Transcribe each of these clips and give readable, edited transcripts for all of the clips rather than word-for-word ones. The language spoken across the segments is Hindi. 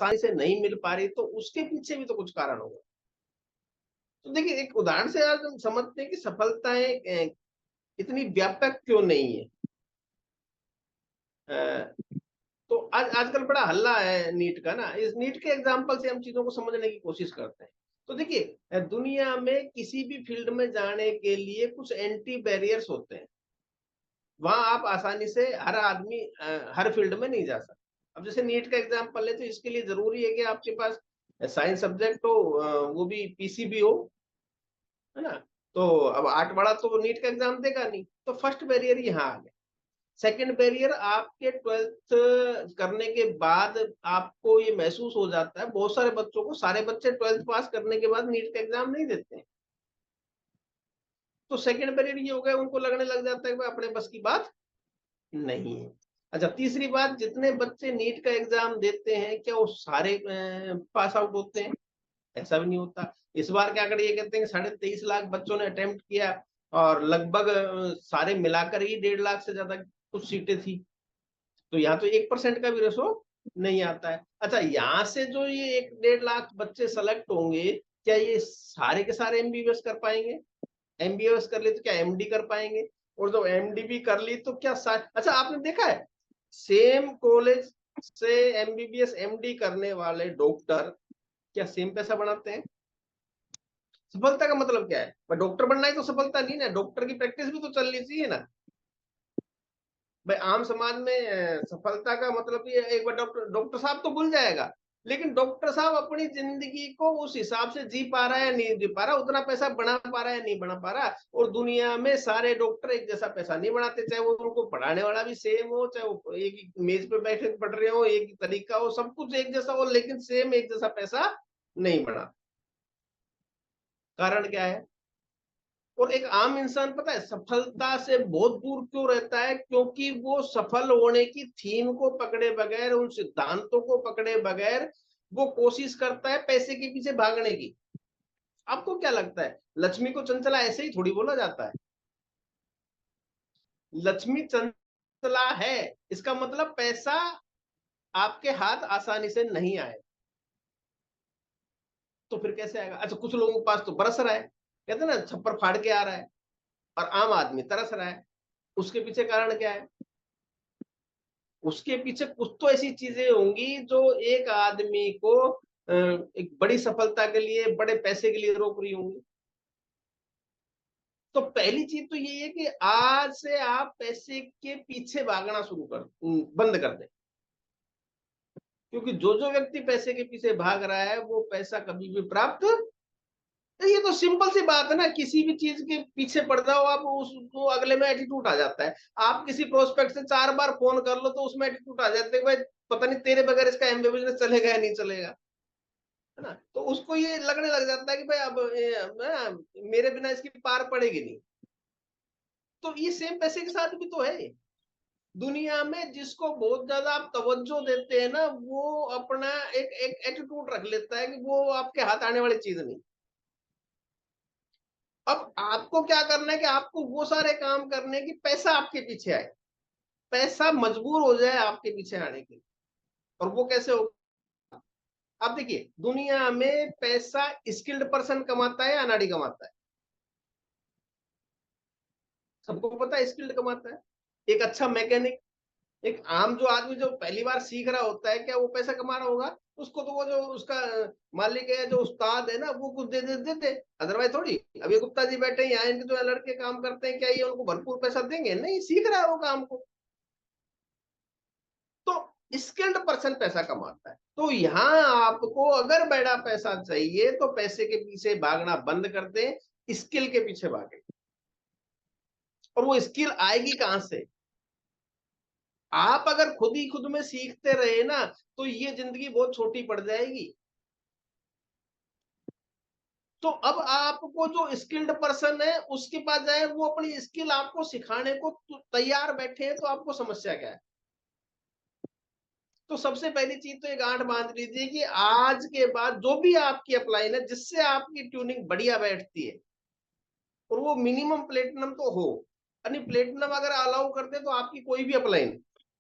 आसानी से नहीं मिल पा रही, तो उसके पीछे भी तो कुछ कारण होगा। तो देखिए, एक उदाहरण से आज हम समझते हैं कि सफलताएँ इतनी व्यापक क्यों नहीं है। अ, तो आज आजकल बड़ा हल्ला है नीट का ना, इस नीट के एग्जाम्पल से हम चीज़ों को समझने की कोशिश करते हैं। तो देखिए, दुनिया में किसी भी फील्ड में जाने के लिए कुछ एंटी बैरियर्स होते हैं। वहाँ आप आसानी से हर आदमी हर फील्ड में नहीं जा सकता। अब जैसे नीट का एग्जाम्पल है, तो इसके लिए ज़रूरी है कि आपके पास साइंस सब्जेक्ट हो, वो भी पीसीबी हो, है ना? तो अब 8 वाला तो नीट का एग्जाम देगा नहीं, तो फर्स्ट बैरियर यहाँ आ गया। सेकंड बैरियर, आपके 12th करने के बाद आपको ये महसूस हो जाता है, बहुत सारे बच्चों को, सारे बच्चे 12th पास करने के बाद नीट का एग्जाम नहीं देते हैं। तो सेकंड बैरियर ये हो गया, उनको लगने लग जाता है कि भाई अपने बस की बात नहीं है। अच्छा, तीसरी बात, जितने बच्चे नीट का एग्जाम देते हैं, क्या वो सारे पास आउट होते हैं? ऐसा भी नहीं होता। इस बार क्या आंकड़े ये कहते हैं कि 23.5 लाख बच्चों ने अटेम्प्ट किया और लगभग सारे मिलाकर ही 1.5 लाख से ज्यादा कुछ सीटें थी। तो यहाँ तो 1% का भी रेशो नहीं आता है। अच्छा, यहाँ से जो ये 1.5 लाख बच्चे सेलेक्ट होंगे, क्या ये सारे के सारे एमबीबीएस कर पाएंगे? एमबीबीएस कर ली तो क्या एमडी कर पाएंगे? और जब एमडी भी कर ली तो क्या अच्छा, आपने देखा है सेम कॉलेज से एमबीबीएस एमडी करने वाले डॉक्टर क्या सेम पैसा बनाते हैं? सफलता का मतलब क्या है? डॉक्टर बनना ही तो सफलता नहीं ना, डॉक्टर की प्रैक्टिस भी तो चलनी चाहिए ना। भाई आम समाज में सफलता का मतलब ये, एक बार डॉक्टर डॉक्टर साहब तो भूल जाएगा, लेकिन डॉक्टर साहब अपनी जिंदगी को उस हिसाब से जी पा रहा है या नहीं जी पा रहा, उतना पैसा बना पा रहा है नहीं बना पा रहा। और दुनिया में सारे डॉक्टर एक जैसा पैसा नहीं बनाते, चाहे वो उनको पढ़ाने वाला भी सेम हो, चाहे वो एक ही मेज पे बैठे पढ़ रहे हो, एक ही तरीका हो, सब कुछ एक जैसा हो, लेकिन सेम एक जैसा पैसा नहीं बना। कारण क्या है? और एक आम इंसान पता है सफलता से बहुत दूर क्यों रहता है? क्योंकि वो सफल होने की थीम को पकड़े बगैर, उन सिद्धांतों को पकड़े बगैर वो कोशिश करता है पैसे के पीछे भागने की। आपको क्या लगता है, लक्ष्मी को चंचला ऐसे ही थोड़ी बोला जाता है? लक्ष्मी चंचला है, इसका मतलब पैसा आपके हाथ आसानी से नहीं आए। तो फिर कैसे आएगा? अच्छा, कुछ लोगों के पास तो बरस रहा है, कहते हैं ना छप्पर फाड़ के आ रहा है, और आम आदमी तरस रहा है। उसके पीछे कारण क्या है? उसके पीछे कुछ तो ऐसी चीजें होंगी जो एक आदमी को एक बड़ी सफलता के लिए, बड़े पैसे के लिए रोक रही होंगी। तो पहली चीज तो ये है कि आज से आप पैसे के पीछे भागना शुरू बंद कर दें। क्योंकि जो जो व्यक्ति पैसे के पीछे भाग रहा है वो पैसा कभी भी प्राप्त, तो ये तो सिंपल सी बात है ना, किसी भी चीज के पीछे पड़ जाओ आप, उसको अगले में एटीट्यूड आ जाता है। आप किसी प्रोस्पेक्ट से 4 बार फोन कर लो तो उसमें एटीट्यूड आ जाते हैं, भाई पता नहीं तेरे बगैर इसका एमबी बिजनेस चलेगा या नहीं चलेगा, है ना? तो उसको ये लगने लग जाता है कि भाई अब मेरे बिना इसकी पार पड़ेगी नहीं। तो ये सेम पैसे के साथ भी तो है। दुनिया में जिसको बहुत ज्यादा आप तवज्जो देते हैं ना, वो अपना एक एक एटीट्यूड रख लेता है कि वो आपके हाथ आने वाली चीज नहीं। अब आपको क्या करना है कि आपको वो सारे काम करने की पैसा आपके पीछे आए, पैसा मजबूर हो जाए आपके पीछे आने के लिए। और वो कैसे होगा? आप देखिए, दुनिया में पैसा स्किल्ड पर्सन कमाता है या अनाड़ी कमाता है? सबको पता है स्किल्ड कमाता है। एक अच्छा मैकेनिक, एक आम जो आदमी जो पहली बार सीख रहा होता है, क्या वो पैसा कमा रहा होगा? उसको तो वो जो उसका मालिक है, जो उस्ताद है ना, वो कुछ दे देते, अदरवाइज थोड़ी। अभी गुप्ता जी बैठे हैं यहाँ, इनके जो लड़के काम करते हैं, क्या ये उनको भरपूर पैसा देंगे? नहीं, सीख रहा है वो काम को। तो स्किल्ड पर्सन पैसा कमाता है। तो यहाँ आपको अगर बड़ा पैसा चाहिए तो पैसे के पीछे भागना बंद कर दें, स्किल के पीछे भागे। और वो स्किल आएगी कहां से? आप अगर खुद ही खुद में सीखते रहे ना, तो ये जिंदगी बहुत छोटी पड़ जाएगी। तो अब आपको जो स्किल्ड पर्सन है उसके पास जाए, वो अपनी स्किल आपको सिखाने को तैयार बैठे हैं, तो आपको समस्या क्या है? तो सबसे पहली चीज तो एक गांठ बांध लीजिए कि आज के बाद जो भी आपकी अपलाइन है, जिससे आपकी ट्यूनिंग बढ़िया बैठती है, और वो मिनिमम प्लेटिनम तो हो, यानी प्लेटिनम अगर अलाउ करते तो आपकी कोई भी अपलाइन,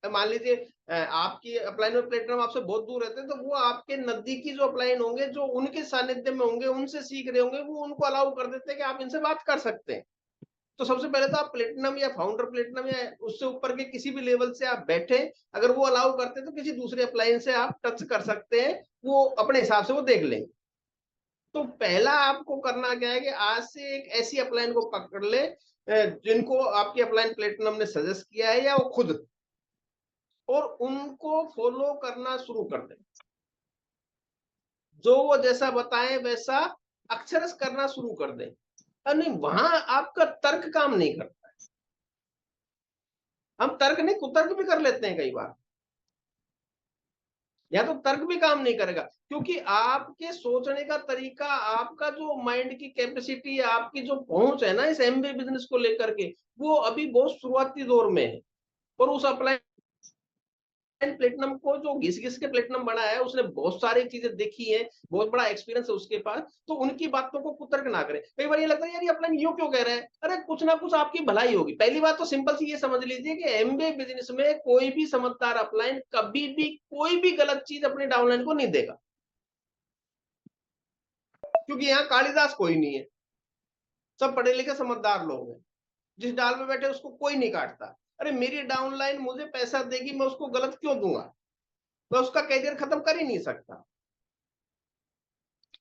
मान लीजिए आपकी अपलाइन और प्लेटिनम आपसे बहुत दूर रहते हैं, तो वो आपके नजदीकी जो अपलाइन होंगे, जो उनके सानिध्य में होंगे, उनसे सीख रहे होंगे, वो उनको अलाउ कर देते हैं कि आप इनसे बात कर सकते हैं। तो सबसे पहले तो आप प्लेटिनम या फाउंडर प्लेटिनम या उससे ऊपर के किसी भी लेवल से आप बैठे, अगर वो अलाउ करते हैं तो किसी दूसरे अपलाइन से आप टच कर सकते हैं, वो अपने हिसाब से वो देख लेंगे। तो पहला आपको करना क्या है कि आज से एक ऐसी अपलाइन को पकड़ ले जिनको आपकी अपलाइन प्लेटिनम ने सजेस्ट किया है या वो खुद, और उनको फॉलो करना शुरू कर दें। जो वो जैसा बताएं वैसा अक्षरश करना शुरू कर दें। नहीं, वहां आपका तर्क काम नहीं करता है। हम तर्क नहीं, कुतर्क भी कर लेते हैं कई बार, या तो तर्क भी काम नहीं करेगा, क्योंकि आपके सोचने का तरीका, आपका जो माइंड की कैपेसिटी, आपकी जो पहुंच है ना इस एमबीए बिजनेस को लेकर के, वो अभी बहुत शुरुआती दौर में है। और उस अप्लाई प्लेटिनम को जो घिस घिस के प्लेटिनम बना है, उसने बहुत सारी चीजें देखी है, बहुत बड़ा एक्सपीरियंस है उसके पास, तो उनकी बातों को कुतर्क ना करें। कई बार ये लगता है यार ये अपना यूं क्यों कह रहा है, अरे कुछ ना कुछ आपकी भलाई होगी। पहली बात तो सिंपल सी ये समझ लीजिए कि एमबीए बिजनेस में कोई भी समझदार अपलाइन कभी भी कोई भी गलत चीज अपने डाउनलाइन को नहीं देगा, क्योंकि यहाँ कालिदास कोई नहीं है, सब पढ़े लिखे समझदार लोग हैं। जिस डाल में बैठे उसको कोई नहीं काटता। अरे मेरी डाउनलाइन मुझे पैसा देगी, मैं उसको गलत क्यों दूंगा, मैं उसका कैरियर खत्म कर ही नहीं सकता।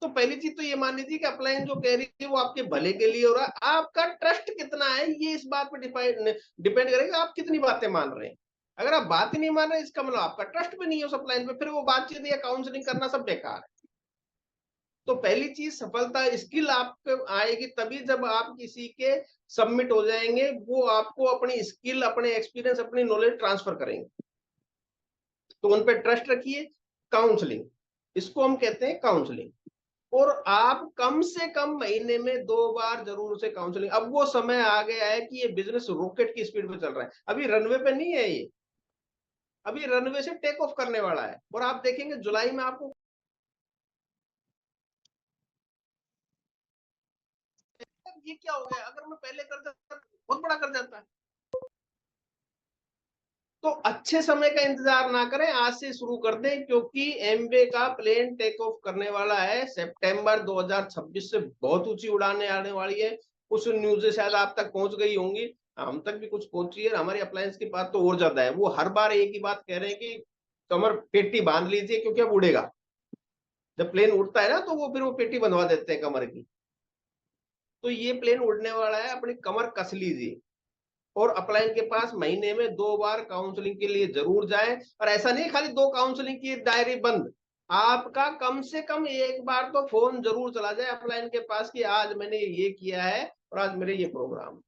तो पहली चीज तो ये मान लीजिए कि अपलाइन जो कह रही है वो आपके भले के लिए हो रहा है। आपका ट्रस्ट कितना है ये इस बात पर डिपेंड करेगा आप कितनी बातें मान रहे हैं। अगर आप बात ही नहीं मान रहे, इसका मतलब आपका ट्रस्ट भी नहीं है उस अपलाइन पे, फिर वो बातचीत या काउंसलिंग करना सब बेकार है। तो पहली चीज, सफलता स्किल आपको आएगी तभी जब आप किसी के सबमिट हो जाएंगे, वो आपको अपनी स्किल, अपने एक्सपीरियंस, अपनी नॉलेज ट्रांसफर करेंगे, तो उन पर ट्रस्ट रखिए। काउंसलिंग, इसको हम कहते हैं काउंसलिंग। और आप कम से कम महीने में 2 बार जरूर से काउंसलिंग। अब वो समय आ गया है कि ये बिजनेस रॉकेट की स्पीड में चल रहा है, अभी रनवे पे नहीं है ये, अभी रनवे से टेक ऑफ करने वाला है। और आप देखेंगे जुलाई में आपको ये क्या हो गया, अगर मैं पहले कर जाता बहुत बड़ा कर जाता है। तो अच्छे समय का इंतजार ना करें, आज से शुरू कर दें, क्योंकि एमबे का प्लेन टेक ऑफ करने वाला है। सितंबर 2026 से बहुत ऊंची उड़ाने आने वाली है। कुछ न्यूज़ शायद आप तक पहुंच गई होंगी, हम तक भी कुछ पहुंची है। हमारी अप्लायंस की बात तो और ज्यादा है, वो हर बार एक ही बात कह रहे हैं कि कमर पेटी बांध लीजिए क्योंकि अब उड़ेगा। जब प्लेन उड़ता है ना तो वो फिर वो पेटी बंधवा देते हैं कमर की। तो ये प्लेन उड़ने वाला है, अपनी कमर कस लीजिए। और अपलाइन के पास महीने में 2 बार काउंसलिंग के लिए जरूर जाएं। और ऐसा नहीं खाली 2 काउंसलिंग की डायरी बंद, आपका कम से कम एक बार तो फोन जरूर चला जाए अपलाइन के पास कि आज मैंने ये किया है और आज मेरे ये प्रोग्राम।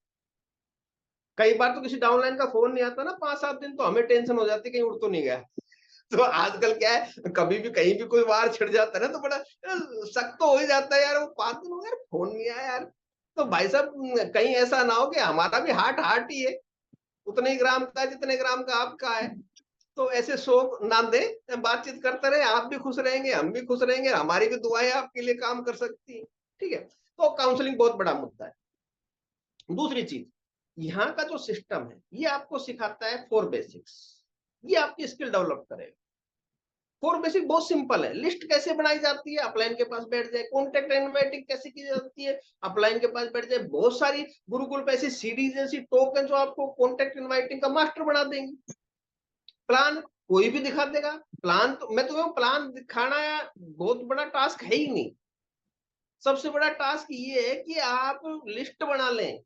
कई बार तो किसी डाउनलाइन का फोन नहीं आता ना 5-7 दिन, तो हमें टेंशन हो जाती है कहीं उड़ तो नहीं गया। तो आजकल क्या है, कभी भी कहीं भी कोई वार छिड़ जाता है ना, तो बड़ा शक तो हो ही जाता है यार, वो 5 दिन हो गए यार फोन नहीं आया यार। तो भाई साहब कहीं ऐसा ना हो कि हमारा भी हार्ट हार्ट ही है, उतने ही ग्राम का जितने ग्राम का आपका है। तो ऐसे शोक ना दे, बातचीत करते रहे, आप भी खुश रहेंगे, हम भी खुश रहेंगे, हमारी भी दुआएं आपके लिए काम कर सकती है। ठीक है, तो काउंसलिंग बहुत बड़ा मुद्दा है। दूसरी चीज, यहाँ का जो सिस्टम है ये आपको सिखाता है 4 बेसिक्स, ये आपकी स्किल डेवलप करेगा। 4 बेसिक बहुत सिंपल है। लिस्ट कैसे बनाई जाती है, अपलाइन के पास बैठ जाए। कॉन्टेक्ट इनवाइटिंग कैसे की जाती है, अपलाइन के पास बैठ जाए। बहुत सारी गुरुकुल पे ऐसी सीडीज ऐसी टोकन जो आपको कॉन्टेक्ट इनवाइटिंग का मास्टर बना देंगे। प्लान कोई भी दिखा देगा। प्लान तो मैं तुम्हें प्लान दिखाना बहुत बड़ा टास्क है ही नहीं। सबसे बड़ा टास्क ये है कि आप लिस्ट बना लें।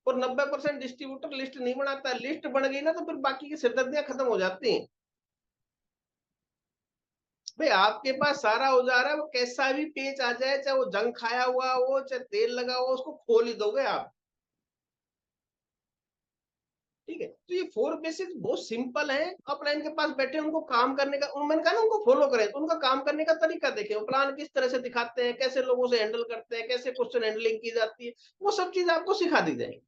और 90% डिस्ट्रीब्यूटर लिस्ट नहीं बनाता। लिस्ट बन गई ना तो फिर बाकी की सिरदर्दियां खत्म हो जाती हैं। भाई आपके पास सारा औजार है, वो कैसा भी पेच आ जाए, चाहे वो जंग खाया हुआ हो चाहे तेल लगा हुआ, उसको खोल ही दोगे आप। ठीक है, तो ये 4 बेसिक्स बहुत सिंपल है। अपलाइन के पास बैठे उनको काम करने का, मैंने कहा ना उनको फॉलो करें, तो उनका काम करने का तरीका देखें, वो प्लान किस तरह से दिखाते हैं, कैसे लोगों से हैंडल करते हैं, कैसे क्वेश्चन हैंडलिंग की जाती है, वो सब चीज आपको सिखा दी जाएगी।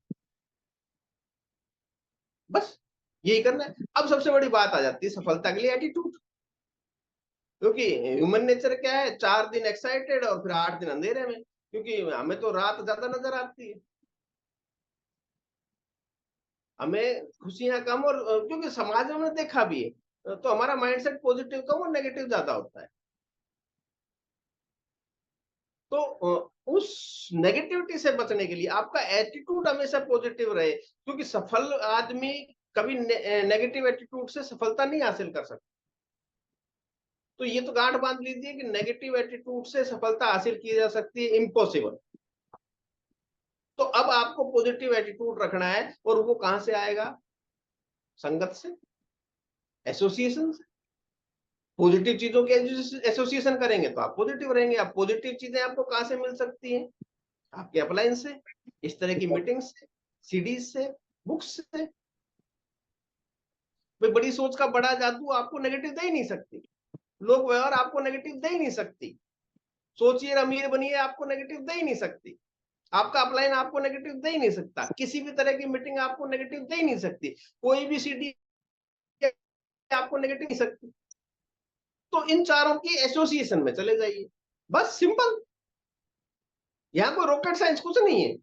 बस यही करना है। अब सबसे बड़ी बात आ जाती है सफलता के लिए एटीट्यूड। क्योंकि ह्यूमन नेचर क्या है, 4 दिन एक्साइटेड और फिर 8 दिन अंधेरे में, क्योंकि हमें तो रात ज्यादा नजर आती है। हमें खुशियां कम, और क्योंकि समाज में हमने देखा भी है, तो हमारा माइंडसेट पॉजिटिव कम और नेगेटिव ज्यादा होता है। तो उस नेगेटिविटी से बचने के लिए आपका एटीट्यूड हमेशा पॉजिटिव रहे, क्योंकि सफल आदमी कभी नेगेटिव एटीट्यूड से सफलता नहीं हासिल कर सकता। तो ये तो गांठ बांध लीजिए कि नेगेटिव एटीट्यूड से सफलता हासिल की जा सकती है, इम्पॉसिबल। तो अब आपको पॉजिटिव एटीट्यूड रखना है, और वो कहां से आएगा? संगत से, एसोसिएशन से। पॉजिटिव चीजों के एसोसिएशन करेंगे तो आप पॉजिटिव रहेंगे। आप पॉजिटिव चीजें आपको कहां से मिल सकती हैं? आपके अप्लायंस से, इस तरह की मीटिंग्स से, सीडीज से, बुक्स से। भाई बड़ी सोच का बड़ा जादू आपको नेगेटिव दे ही नहीं सकती। लोग व्यवहार आपको नेगेटिव दे ही नहीं सकती। सोचिए अमीर बनिए आपको नेगेटिव दे ही नहीं सकती। आपका अपलाइन आपको नेगेटिव दे ही नहीं सकता। किसी भी तरह की मीटिंग आपको नेगेटिव दे ही नहीं सकती। कोई भी सीडी आपको नेगेटिव नहीं सकती। तो इन चारों की एसोसिएशन में चले जाइए, बस सिंपल। यहाँ कोई रॉकेट साइंस कुछ नहीं है।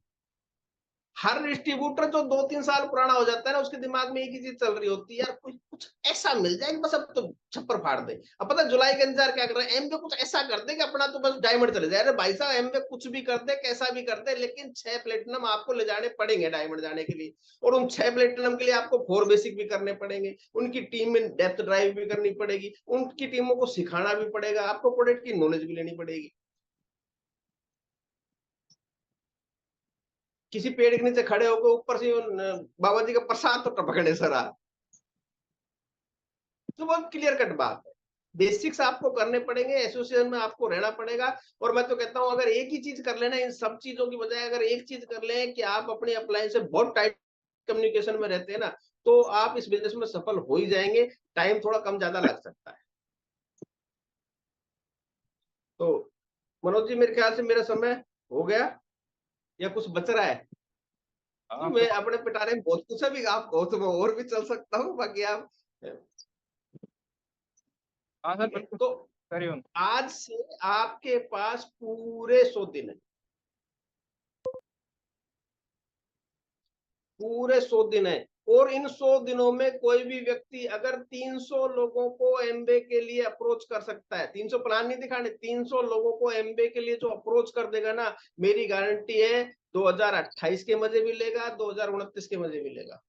हर डिस्ट्रीब्यूटर जो 2-3 साल पुराना हो जाता है ना, उसके दिमाग में एक ही चीज चल रही होती है, यार कुछ ऐसा मिल जाए कि बस अब तो छप्पर फाड़ दे। अब पता है जुलाई का इंतजार क्या कर रहे हैं? एमबे कुछ ऐसा कर दे कि अपना तो बस डायमंड चले जाए। अरे भाई साहब, एमबे कुछ भी कर दे, कैसा भी कर दे, लेकिन 6 प्लेटिनम आपको ले जाने पड़ेंगे डायमंड जाने के लिए। और उन 6 प्लेटिनम के लिए आपको 4 बेसिक भी करने पड़ेंगे। उनकी टीम में डेप्थ ड्राइव भी करनी पड़ेगी, उनकी टीमों को सिखाना भी पड़ेगा, आपको प्रोडक्ट की नॉलेज भी लेनी पड़ेगी। किसी पेड़ के नीचे खड़े होकर ऊपर से बाबा जी का प्रसाद तो टपकने सरा। तो बहुत क्लियर कट बात है। बेसिक्स आपको करने पड़ेंगे, एसोसिएशन में आपको रहना पड़ेगा। और मैं तो कहता हूं, अगर एक ही चीज कर लेना, इन सब चीजों की बजाय अगर एक चीज कर लें कि आप अपने अप्लायंस से बहुत टाइट कम्युनिकेशन में रहते हैं ना, तो आप इस बिजनेस में सफल हो ही जाएंगे। टाइम थोड़ा कम ज्यादा लग सकता है। तो मनोज जी, मेरे ख्याल से मेरा समय हो गया, या कुछ बच रहा है? हाँ मैं सर। अपने पिटारे में बहुत कुछ है, भी आप कहो तो मैं और भी चल सकता हूँ, बाकी आप। हाँ सर, ठीक है, बिल्कुल। तो करिए उन। आज से आपके पास पूरे 100 दिन है। पूरे 100 दिन है। और इन 100 दिनों में कोई भी व्यक्ति अगर 300 लोगों को एमबे के लिए अप्रोच कर सकता है, 300 प्लान नहीं दिखाने, 300 लोगों को एमबे के लिए जो अप्रोच कर देगा ना, मेरी गारंटी है 2028 के मजे भी लेगा, 2029 के मजे भी लेगा।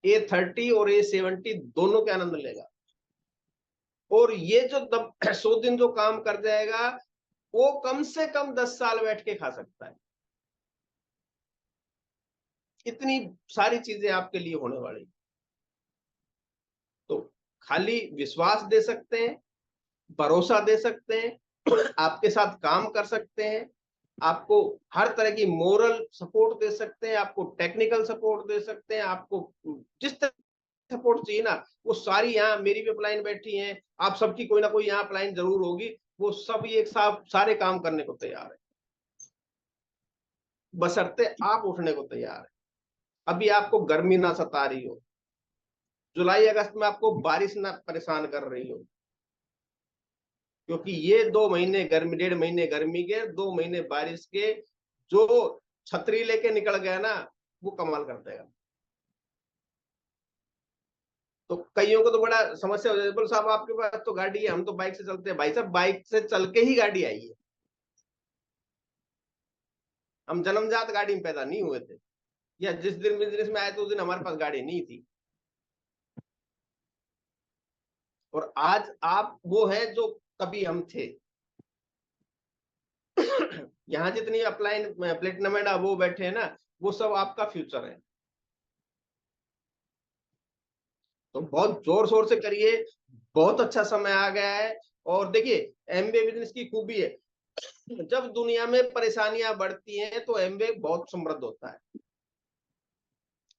A30 और A70 दोनों के आनंद लेगा। और ये जो 100 दिन जो काम कर जाएगा, वो कम से कम 10 साल बैठ के खा सकता है। इतनी सारी चीजें आपके लिए होने वाली। तो खाली विश्वास दे सकते हैं, भरोसा दे सकते हैं, आपके साथ काम कर सकते हैं, आपको हर तरह की मोरल सपोर्ट दे सकते हैं, आपको टेक्निकल सपोर्ट दे सकते हैं, आपको जिस तरह सपोर्ट चाहिए ना, वो सारी यहाँ मेरी भी अपलाइन बैठी हैं, आप सबकी कोई ना कोई यहाँ अपलाइन जरूर होगी। वो सब ये साथ सारे काम करने को तैयार है, बशर्ते आप उठने को तैयार है। अभी आपको गर्मी ना सता रही हो, जुलाई अगस्त में आपको बारिश ना परेशान कर रही हो, क्योंकि ये 2 महीने गर्मी, 1.5 महीने गर्मी के, 2 महीने बारिश के, जो छतरी लेके निकल गया ना, वो कमाल कर देगा। तो कईयों को तो बड़ा समस्या हो जाती है, बोल साहब आपके पास तो गाड़ी है, हम तो बाइक से चलते हैं। भाई साहब, बाइक से चल के ही गाड़ी आई है। हम जन्मजात गाड़ी में पैदा नहीं हुए थे, या जिस दिन बिजनेस में आए थे उस दिन हमारे पास गाड़ी नहीं थी। और आज आप वो है जो कभी हम थे। यहाँ जितनी अपलाइन प्लेटिनम एंड वो बैठे हैं ना, वो सब आपका फ्यूचर है। तो बहुत जोर शोर से करिए, बहुत अच्छा समय आ गया है। और देखिए, एमबीए बिजनेस की खूबी है, जब दुनिया में परेशानियां बढ़ती हैं तो एमबीए बहुत समृद्ध होता है।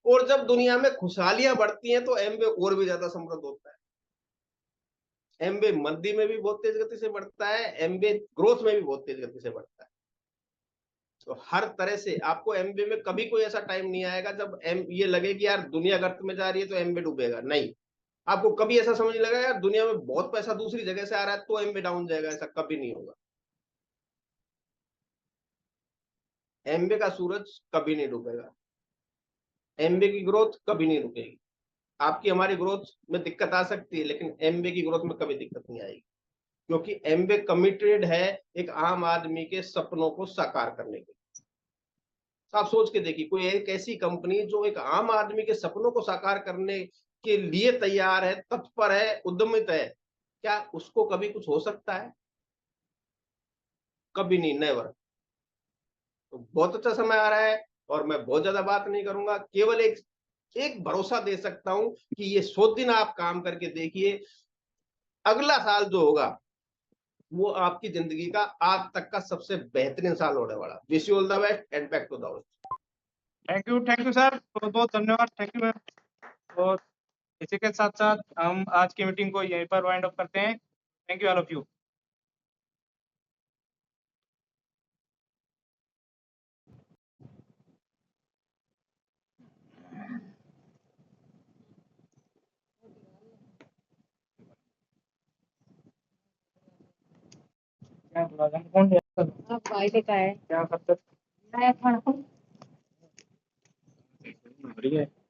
और जब दुनिया में खुशहालियां बढ़ती हैं तो एमबीए और भी ज्यादा समृद्ध होता है। एमबीए मंदी में भी बहुत तेज गति से बढ़ता है, एमबीए ग्रोथ में भी बहुत तेज गति से बढ़ता है। तो हर तरह से आपको एमबीए में कभी कोई ऐसा टाइम नहीं आएगा जब ये लगे कि यार दुनिया गर्त में जा रही है तो एमबीए डूबेगा, नहीं। आपको कभी ऐसा समझ लगा यार दुनिया में बहुत पैसा दूसरी जगह से आ रहा है तो एमबीए डाउन जाएगा, ऐसा कभी नहीं होगा। एमबीए का सूरज कभी नहीं डूबेगा। एमबे की ग्रोथ कभी नहीं रुकेगी। आपकी हमारी ग्रोथ में दिक्कत आ सकती है, लेकिन एमबे की ग्रोथ में कभी दिक्कत नहीं आएगी, क्योंकि एमबे कमिटेड है एक आम आदमी के सपनों को साकार करने के लिए। आप सोच के देखिए, कोई एक ऐसी कंपनी जो एक आम आदमी के सपनों को साकार करने के लिए तैयार है, तत्पर है, उद्यमित है, क्या उसको कभी कुछ हो सकता है? कभी नहीं, नेवर। तो बहुत अच्छा समय आ रहा है, और मैं बहुत ज्यादा बात नहीं करूंगा, केवल एक एक भरोसा दे सकता हूं कि ये 100 दिन आप काम करके देखिए, अगला साल जो होगा वो आपकी जिंदगी का आज तक का सबसे बेहतरीन साल होने वाला। Wish you all the best and back to the house. Thank you sir, बहुत बहुत धन्यवाद। Thank you ma'am. और इसी के साथ साथ हम आज की मीटिंग को यहीं पर वाइंड अप करते हैं। Thank you all of you. क्या बोला जाए, कौन है? फायदे का है क्या करते? नया खाना बढ़िया है।